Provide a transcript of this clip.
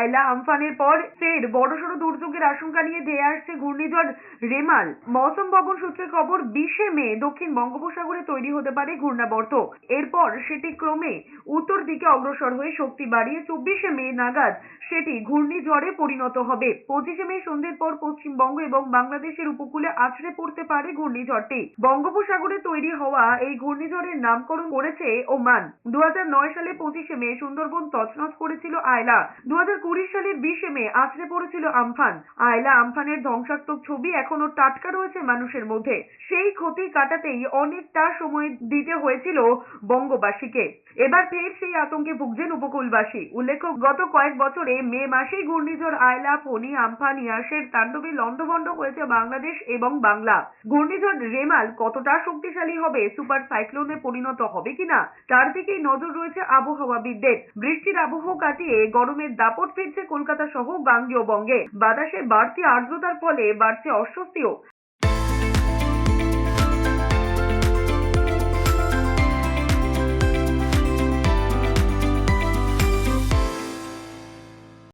আয়লা আমফানের পর ফের বড়সড় দুর্যোগের আশঙ্কা নিয়ে ধেয়ে আসছে ঘূর্ণিঝড় রেমাল। মৌসুম ভবন সূত্রে খবর 20শে মে দক্ষিণ বঙ্গোপসাগরে তৈরি হতে পারে ঘূর্ণাবর্ত। এরপর সেটি ক্রমে উত্তর দিকে অগ্রসর হয়ে শক্তি বাড়িয়ে 24শে মে নাগাদ সেটি ঘূর্ণিঝড়ে পরিণত হবে। 25শে মে সন্ধ্যের পর পশ্চিমবঙ্গ এবং বাংলাদেশের উপকূলে আছড়ে পড়তে পারে ঘূর্ণিঝড়টি। বঙ্গোপসাগরে তৈরি হওয়া এই ঘূর্ণিঝড়ের নামকরণ করেছে ওমান। 2009 সালে 25শে মে সুন্দরবন তছনছ করেছিল আয়লা। 2020 সালের 20শে মে আছড়ে পড়েছিল আমফান। আয়লা আমফানের ধ্বংসাত্মক ছবি এখনো টাটকা রয়েছে মানুষের মধ্যে। সেই ক্ষতি কাটাতেই অনেকটা সময় দিতে হয়েছিল বঙ্গবাসীকে। এবার ফের সেই আতঙ্কে ভুগছেন উপকূলবাসী। উল্লেখ্য, গত কয়েক বছরে মে মাসেই ঘূর্ণিঝড় আয়লা, ফণী, আমফান, ইয়াসের তাণ্ডবে লণ্ডভণ্ড হয়েছে বাংলাদেশ এবং বাংলা। ঘূর্ণিঝড় রেমাল কতটা শক্তিশালী হবে, সুপার সাইক্লোনে পরিণত হবে কিনা, তার দিকেই নজর রয়েছে আবহাওয়াবিদদের। বৃষ্টির আবহ কাটিয়ে গরমের দাপট ফিরছে কলকাতা সহ গাঙ্গেয় বঙ্গে। বাতাসে বাড়তি আর্দ্রতার ফলে বাড়ছে অস্বস্তিও।